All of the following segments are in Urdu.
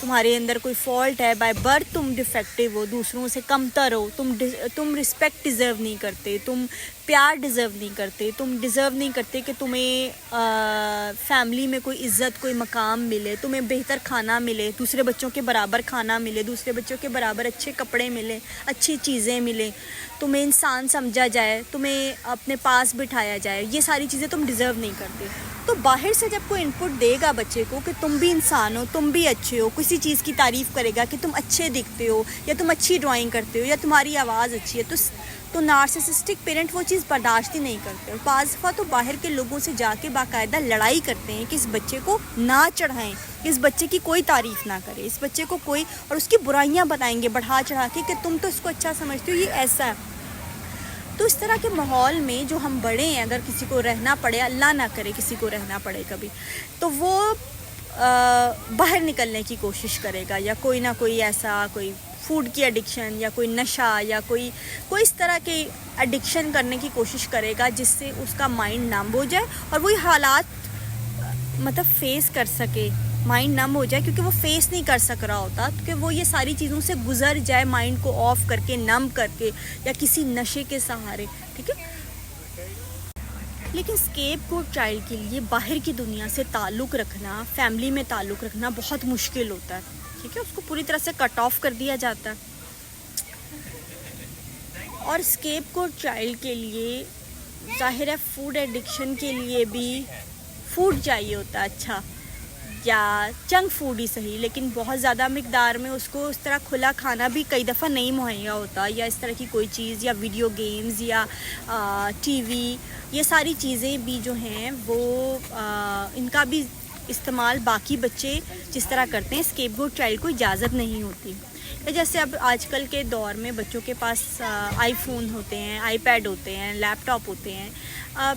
تمہارے اندر کوئی فالٹ ہے، بائی برتھ تم ڈیفیکٹیو ہو، دوسروں سے کمتر ہو، تم رسپیکٹ ڈیزرو نہیں کرتے، تم پیار ڈیزرو نہیں کرتے، تم ڈیزرو نہیں کرتے کہ تمہیں فیملی میں کوئی عزت، کوئی مقام ملے، تمہیں بہتر کھانا ملے، دوسرے بچوں کے برابر کھانا ملے، دوسرے بچوں کے برابر اچھے کپڑے ملیں، اچھی چیزیں ملیں، تمہیں انسان سمجھا جائے، تمہیں اپنے پاس بٹھایا جائے، یہ ساری چیزیں تم ڈیزرو نہیں کرتے. تو باہر سے جب کوئی انپٹ دے گا بچے کو کہ تم بھی انسان ہو، تم بھی اچھے ہو، کسی چیز کی تعریف کرے گا کہ تم اچھے دکھتے ہو، یا تم اچھی ڈرائنگ کرتے ہو، یا تمہاری آواز اچھی ہے، تو نارسسسٹک پیرنٹ وہ چیز برداشت ہی نہیں کرتے. اور بعض دفعہ تو باہر کے لوگوں سے جا کے باقاعدہ لڑائی کرتے ہیں کہ اس بچے کو نہ چڑھائیں، اس بچے کی کوئی تعریف نہ کرے، اس بچے کو کوئی، اور اس کی برائیاں بتائیں گے بڑھا چڑھا کے کہ تم تو اس کو اچھا سمجھتے ہو، یہ ایسا ہے. تو اس طرح کے ماحول میں جو ہم بڑے ہیں، اگر کسی کو رہنا پڑے، اللہ نہ کرے کسی کو رہنا پڑے کبھی، تو وہ باہر نکلنے کی کوشش کرے گا، یا کوئی نہ کوئی ایسا، کوئی فوڈ کی ایڈکشن، یا کوئی نشہ، یا کوئی اس طرح کی ایڈکشن کرنے کی کوشش کرے گا جس سے اس کا مائنڈ نم ہو جائے اور وہی حالات مطلب فیس کر سکے. مائنڈ نم ہو جائے کیونکہ وہ فیس نہیں کر سک رہا ہوتا، کہ وہ یہ ساری چیزوں سے گزر جائے، مائنڈ کو آف کر کے، نم کر کے، یا کسی نشے کے سہارے. ٹھیک ہے. لیکن اسکیپ گوٹ چائلڈ کے لیے باہر کی دنیا سے تعلق رکھنا، فیملی میں تعلق رکھنا بہت مشکل ہوتا ہے. ٹھیک ہے. اس کو پوری طرح سے کٹ آف کر دیا جاتا ہے. اور اسکیپ گوٹ چائلڈ کے لیے ظاہر ہے فوڈ ایڈکشن کے لیے بھی فوڈ چاہیے ہوتا ہے، اچھا یا جنک فوڈ ہی صحیح، لیکن بہت زیادہ مقدار میں اس کو اس طرح کھلا کھانا بھی کئی دفعہ نہیں مہیا ہوتا، یا اس طرح کی کوئی چیز، یا ویڈیو گیمز، یا ٹی وی، یہ ساری چیزیں بھی جو ہیں وہ ان کا بھی استعمال باقی بچے جس طرح کرتے ہیں، اسکیپ گوٹ چائلڈ کو اجازت نہیں ہوتی. جیسے اب آج کل کے دور میں بچوں کے پاس آئی فون ہوتے ہیں، آئی پیڈ ہوتے ہیں، لیپ ٹاپ ہوتے ہیں.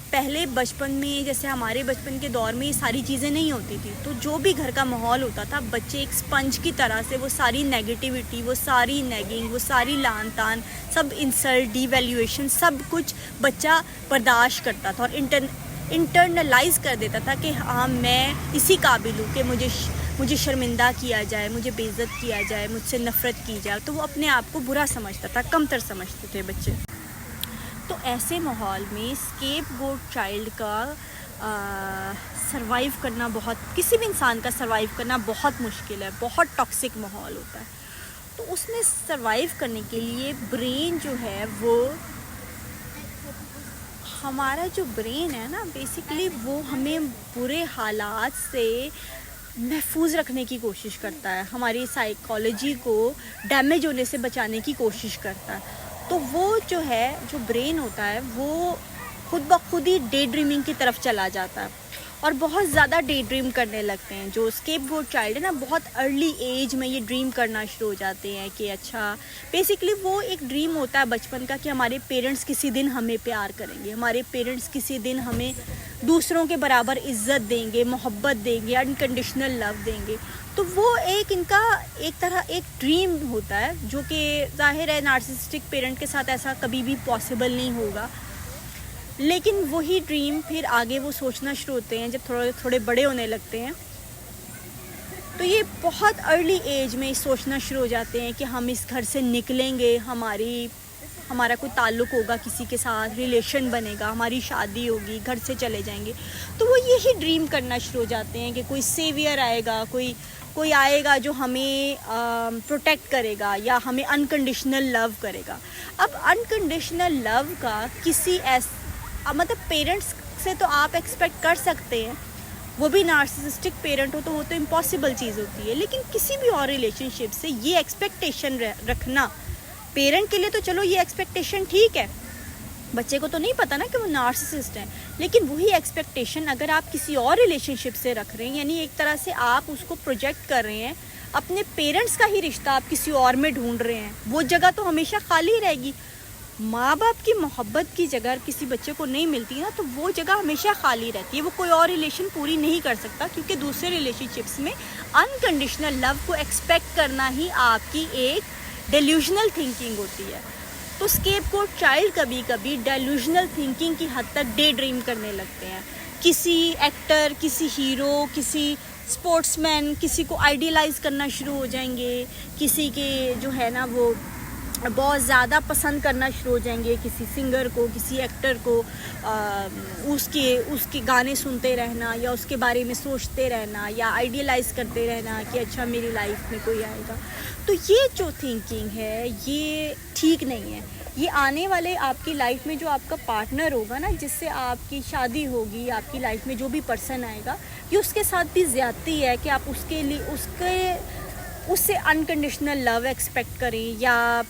پہلے بچپن میں، جیسے ہمارے بچپن کے دور میں یہ ساری چیزیں نہیں ہوتی تھی، تو جو بھی گھر کا ماحول ہوتا تھا، بچے ایک اسپنج کی طرح سے وہ ساری نیگیٹیوٹی، وہ ساری نیگنگ، وہ ساری لان تان، سب انسلٹ، ڈی ویلیویشن، سب کچھ بچہ برداشت کرتا تھا اور انٹرنلائز کر دیتا تھا کہ ہاں میں اسی قابل ہوں کہ مجھے شرمندہ کیا جائے، مجھے بے عزت کیا جائے، مجھ سے نفرت کی جائے. تو وہ اپنے آپ کو برا سمجھتا تھا، کمتر سمجھتے تھے بچے. تو ایسے ماحول میں اسکیپ گوٹ چائلڈ کا سروائیو کرنا کسی بھی انسان کا سروائیو کرنا بہت مشکل ہے، بہت ٹاکسک ماحول ہوتا ہے. تو اس میں سروائیو کرنے کے لیے برین جو ہے وہ، ہمارا جو برین ہے نا، بیسیکلی وہ ہمیں برے حالات سے محفوظ رکھنے کی کوشش کرتا ہے، ہماری سائیکالوجی کو ڈیمیج ہونے سے بچانے کی کوشش کرتا ہے. تو وہ جو ہے، جو برین ہوتا ہے، وہ خود بخود ہی ڈے ڈریمنگ کی طرف چلا جاتا ہے اور بہت زیادہ ڈے ڈریم کرنے لگتے ہیں. جو اسکیپ گوٹ چائلڈ ہے نا، بہت ارلی ایج میں یہ ڈریم کرنا شروع ہو جاتے ہیں کہ اچھا، بیسیکلی وہ ایک ڈریم ہوتا ہے بچپن کا کہ ہمارے پیرنٹس کسی دن ہمیں پیار کریں گے، ہمارے پیرنٹس کسی دن ہمیں دوسروں کے برابر عزت دیں گے، محبت دیں گے، انکنڈیشنل لو دیں گے. تو وہ ان کا ایک طرح ایک ڈریم ہوتا ہے، جو کہ ظاہر ہے نارسسسٹک پیرنٹ کے ساتھ ایسا کبھی بھی پاسبل نہیں ہوگا. لیکن وہی ڈریم پھر آگے وہ سوچنا شروع ہوتے ہیں جب تھوڑے بڑے ہونے لگتے ہیں. تو یہ بہت ارلی ایج میں سوچنا شروع ہو جاتے ہیں کہ ہم اس گھر سے نکلیں گے، ہمارا کوئی تعلق ہوگا کسی کے ساتھ، ریلیشن بنے گا، ہماری شادی ہوگی، گھر سے چلے جائیں گے. تو وہ یہی ڈریم کرنا شروع ہو جاتے ہیں کہ کوئی سیویئر آئے گا، کوئی آئے گا جو ہمیں پروٹیکٹ کرے گا یا ہمیں انکنڈیشنل لو کرے گا. اب انکنڈیشنل لو کا مطلب پیرنٹس سے تو آپ ایکسپیکٹ کر سکتے ہیں، وہ بھی نارسسسٹک پیرنٹ ہو تو وہ تو امپاسبل چیز ہوتی ہے. لیکن کسی بھی اور ریلیشن شپ سے یہ ایکسپیکٹیشن رکھنا، پیرنٹ کے لیے تو چلو یہ ایکسپیکٹیشن ٹھیک ہے، بچے کو تو نہیں پتہ نا کہ وہ نارسسسٹ ہیں، لیکن وہی ایکسپیکٹیشن اگر آپ کسی اور ریلیشن شپ سے رکھ رہے ہیں، یعنی ایک طرح سے آپ اس کو پروجیکٹ کر رہے ہیں، اپنے پیرنٹس کا ہی رشتہ آپ کسی اور میں ڈھونڈ رہے ہیں، وہ جگہ تو ہمیشہ خالی رہے گی. ماں باپ کی محبت کی جگہ کسی بچے کو نہیں ملتی نا، تو وہ جگہ ہمیشہ خالی رہتی ہے، وہ کوئی اور ریلیشن پوری نہیں کر سکتا، کیونکہ دوسرے ریلیشن شپس میں انکنڈیشنل لو کو ایکسپیکٹ کرنا ہی آپ کی ایک ڈیلیوژنل تھنکنگ ہوتی ہے. تو اسکیپ گوٹ چائلڈ کبھی کبھی ڈیلیوژنل تھنکنگ کی حد تک ڈے ڈریم کرنے لگتے ہیں، کسی ایکٹر، کسی ہیرو، کسی اسپورٹس مین کسی کو آئیڈیلائز کرنا شروع ہو جائیں گے, کسی کے جو ہے نا وہ بہت زیادہ پسند کرنا شروع ہو جائیں گے, کسی سنگر کو, کسی ایکٹر کو, اس کے گانے سنتے رہنا یا اس کے بارے میں سوچتے رہنا یا آئیڈیلائز کرتے رہنا کہ اچھا میری لائف میں کوئی آئے گا. تو یہ جو تھنکنگ ہے یہ ٹھیک نہیں ہے. یہ آنے والے آپ کی لائف میں جو آپ کا پارٹنر ہوگا نا, جس سے آپ کی شادی ہوگی, آپ کی لائف میں جو بھی پرسن آئے گا, یہ اس کے ساتھ بھی زیادتی ہے کہ آپ اس سے انکنڈیشنل لو ایکسپیکٹ کریں, یا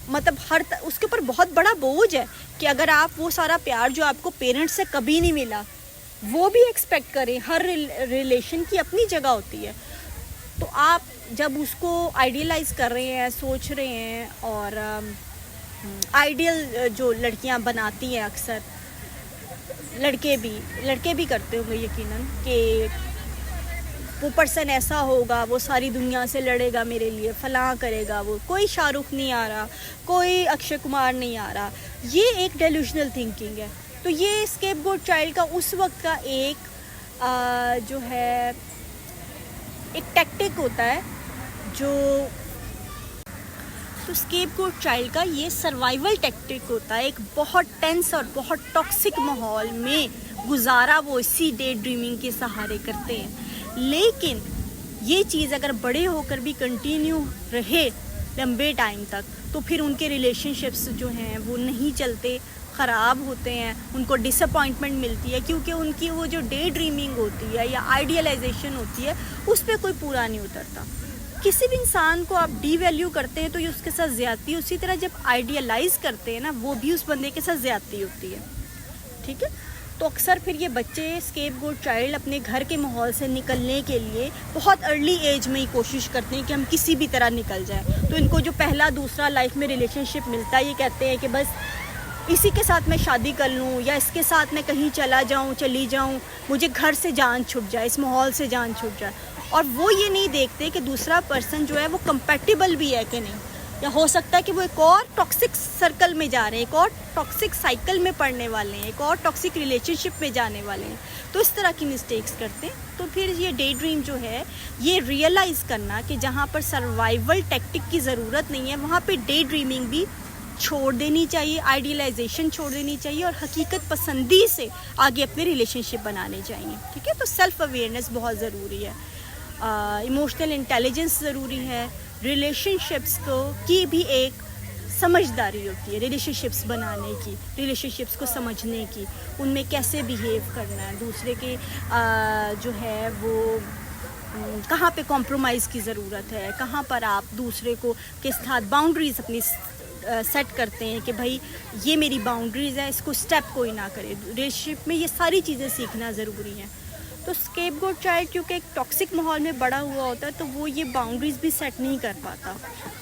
مطلب اس کے اوپر بہت بڑا بوجھ ہے کہ اگر آپ وہ سارا پیار جو آپ کو پیرنٹس سے کبھی نہیں ملا وہ بھی ایکسپیکٹ کریں. ہر ریلیشن کی اپنی جگہ ہوتی ہے. تو آپ جب اس کو آئیڈیلائز کر رہے ہیں, سوچ رہے ہیں, اور آئیڈیل جو لڑکیاں بناتی ہیں, اکثر لڑکے بھی کرتے ہوں گے یقیناً, کہ وہ پرسن ایسا ہوگا, وہ ساری دنیا سے لڑے گا میرے لیے, فلاں کرے گا, وہ کوئی شاہ رخ نہیں آ رہا, کوئی اکشے کمار نہیں آ رہا. یہ ایک ڈیلوژنل تھنکنگ ہے. تو یہ اسکیپ گوٹ چائلڈ کا اس وقت کا ایک جو ہے ایک ٹیکٹک ہوتا ہے جو, تو اسکیپ گوٹ چائلڈ کا یہ سروائیول ٹیکٹک ہوتا ہے. ایک بہت ٹینس اور بہت ٹاکسک ماحول میں گزارا وہ اسی ڈے ڈریمنگ کے سہارے کرتے ہیں. لیکن یہ چیز اگر بڑے ہو کر بھی کنٹینیو رہے لمبے ٹائم تک, تو پھر ان کے ریلیشن شپس جو ہیں وہ نہیں چلتے, خراب ہوتے ہیں, ان کو ڈس اپوائنٹمنٹ ملتی ہے, کیونکہ ان کی وہ جو ڈے ڈریمنگ ہوتی ہے یا آئیڈیلائزیشن ہوتی ہے اس پہ کوئی پورا نہیں اترتا. کسی بھی انسان کو آپ ڈی ویلیو کرتے ہیں تو یہ اس کے ساتھ زیادتی, اسی طرح جب آئیڈیلائز کرتے ہیں نا وہ بھی اس بندے کے ساتھ زیادتی ہوتی ہے. ٹھیک ہے. تو اکثر پھر یہ بچے اسکیپ گوٹ چائلڈ اپنے گھر کے ماحول سے نکلنے کے لیے بہت ارلی ایج میں ہی کوشش کرتے ہیں کہ ہم کسی بھی طرح نکل جائیں. تو ان کو جو پہلا دوسرا لائف میں ریلیشن شپ ملتا ہے, یہ کہتے ہیں کہ بس اسی کے ساتھ میں شادی کر لوں, یا اس کے ساتھ میں کہیں چلی جاؤں, مجھے گھر سے جان چھٹ جائے, اس ماحول سے جان چھٹ جائے. اور وہ یہ نہیں دیکھتے کہ دوسرا پرسن جو ہے وہ کمپیٹیبل بھی ہے کہ نہیں, یا ہو سکتا ہے کہ وہ ایک اور ٹاکسک سرکل میں جا رہے ہیں, ایک اور ٹاکسک سائیکل میں پڑنے والے ہیں, ایک اور ٹاکسک ریلیشن شپ میں جانے والے ہیں. تو اس طرح کی مسٹیکس کرتے ہیں. تو پھر یہ ڈے ڈریم جو ہے یہ ریئلائز کرنا کہ جہاں پر سروائیول ٹیکٹک کی ضرورت نہیں ہے وہاں پہ ڈے ڈریمنگ بھی چھوڑ دینی چاہیے, آئیڈیلائزیشن چھوڑ دینی چاہیے, اور حقیقت پسندی سے آگے اپنے ریلیشن شپ بنانے چاہیے. ٹھیک ہے. تو سیلف اویئرنیس بہت ضروری ہے, ایموشنل انٹیلیجنس ضروری ہے, ریلیشن شپس کی بھی ایک سمجھداری ہوتی ہے, ریلیشن شپس بنانے کی, ریلیشن شپس کو سمجھنے کی, ان میں کیسے بیہیو کرنا ہے, دوسرے کے جو ہے وہ کہاں پہ کمپرومائز کی ضرورت ہے, کہاں پر آپ دوسرے کو کے ساتھ باؤنڈریز اپنی سیٹ کرتے ہیں کہ بھائی یہ میری باؤنڈریز ہے, اس کو اسٹیپ کوئی نہ کرے. ریلیشن شپ میں یہ ساری چیزیں سیکھنا ضروری ہیں. تو اسکیپ گوٹ چائلڈ کیونکہ ایک ٹاکسک ماحول میں بڑا ہوا ہوتا ہے تو وہ یہ باؤنڈریز بھی سیٹ نہیں کر پاتا.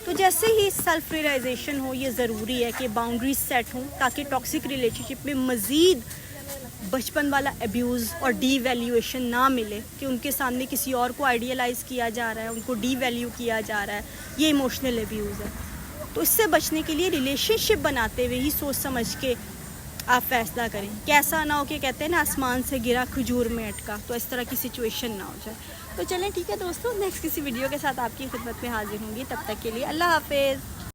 تو جیسے ہی سیلف ریئلائزیشن ہو, یہ ضروری ہے کہ باؤنڈریز سیٹ ہوں تاکہ ٹاکسک ریلیشن شپ میں مزید بچپن والا ابیوز اور ڈی ویلیویشن نہ ملے, کہ ان کے سامنے کسی اور کو آئیڈیلائز کیا جا رہا ہے, ان کو ڈی ویلیو کیا جا رہا ہے. یہ ایموشنل ابیوز ہے. تو اس سے بچنے کے لیے ریلیشن شپ بناتے ہوئے ہی سوچ سمجھ کے آپ فیصلہ کریں, کہ ایسا نہ ہو کہ کہتے ہیں نا آسمان سے گرا کھجور میں اٹکا, تو اس طرح کی سچویشن نہ ہو جائے. تو چلیں ٹھیک ہے دوستوں, نیکسٹ کسی ویڈیو کے ساتھ آپ کی خدمت میں حاضر ہوں گی. تب تک کے لیے اللہ حافظ.